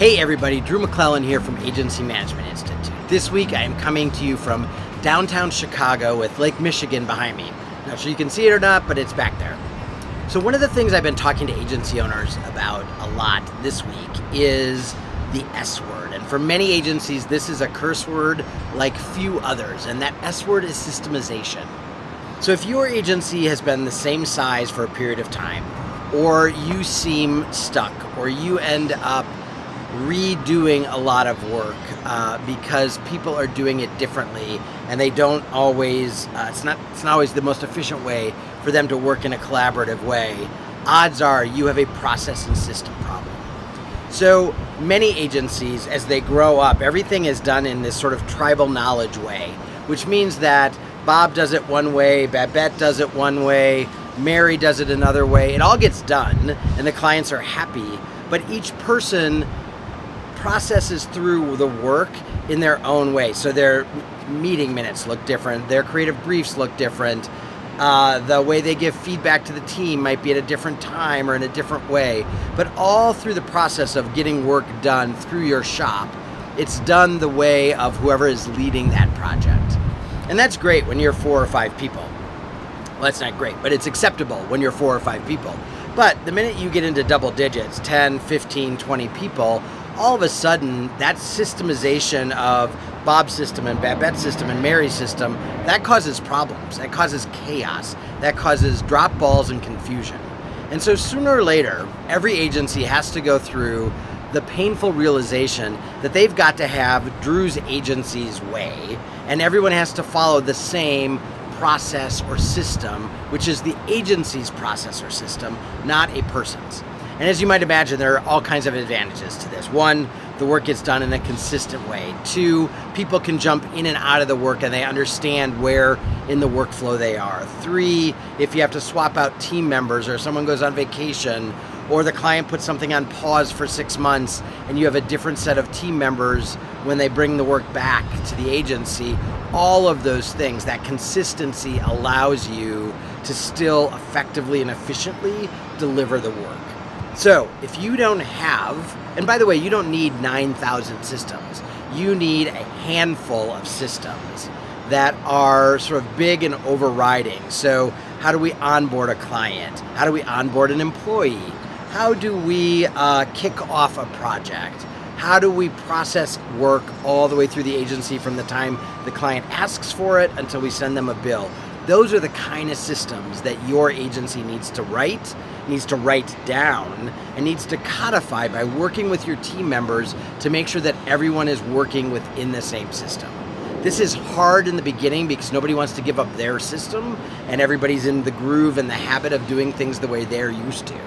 Hey everybody, Drew McLellan here from Agency Management Institute. This week I am coming to you from downtown Chicago with Lake Michigan behind me. Not sure you can see it or not, but it's back there. So one of the things I've been talking to agency owners about a lot this week is the S word. And for many agencies, this is a curse word like few others, and that S word is systemization. So if your agency has been the same size for a period of time, or you seem stuck, or you end up redoing a lot of work because people are doing it differently and they don't always, it's not always the most efficient way for them to work in a collaborative way, odds are you have a process and system problem. So many agencies, as they grow up, everything is done in this sort of tribal knowledge way, which means that Bob does it one way, Babette does it one way, Mary does it another way. It all gets done and the clients are happy, but each person processes through the work in their own way. So their meeting minutes look different, their creative briefs look different, the way they give feedback to the team might be at a different time or in a different way. But all through the process of getting work done through your shop, it's done the way of whoever is leading that project. And that's great when you're 4 or 5 people. Well, that's not great, but it's acceptable when you're 4 or 5 people. But the minute you get into double digits, 10, 15, 20 people, all of a sudden, that systemization of Bob's system and Babette's system and Mary's system, that causes problems, that causes chaos, that causes drop balls and confusion. And so sooner or later, every agency has to go through the painful realization that they've got to have Drew's agency's way, and everyone has to follow the same process or system, which is the agency's process or system, not a person's. And as you might imagine, there are all kinds of advantages to this. 1, the work gets done in a consistent way. 2, people can jump in and out of the work and they understand where in the workflow they are. 3, if you have to swap out team members or someone goes on vacation or the client puts something on pause for 6 months and you have a different set of team members when they bring the work back to the agency, all of those things, that consistency allows you to still effectively and efficiently deliver the work. So if you don't have, and by the way, you don't need 9,000 systems. You need a handful of systems that are sort of big and overriding. So how do we onboard a client? How do we onboard an employee? How do we kick off a project? How do we process work all the way through the agency from the time the client asks for it until we send them a bill? Those are the kind of systems that your agency needs to write down, and needs to codify by working with your team members to make sure that everyone is working within the same system. This is hard in the beginning because nobody wants to give up their system and everybody's in the groove and the habit of doing things the way they're used to.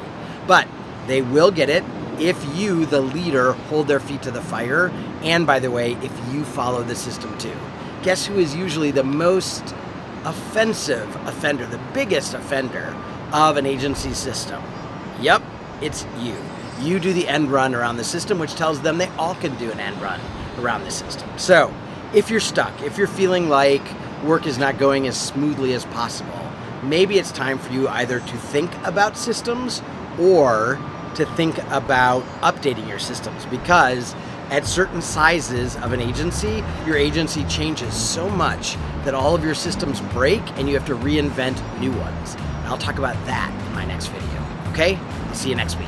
But they will get it if you, the leader, hold their feet to the fire, and by the way, if you follow the system too. Guess who is usually the most offensive offender, the biggest offender of an agency system? Yep, it's you. You do the end run around the system, which tells them they all can do an end run around the system. So if you're stuck, if you're feeling like work is not going as smoothly as possible, maybe it's time for you either to think about systems or to think about updating your systems, because at certain sizes of an agency, your agency changes so much that all of your systems break and you have to reinvent new ones. And I'll talk about that in my next video. Okay? I'll see you next week.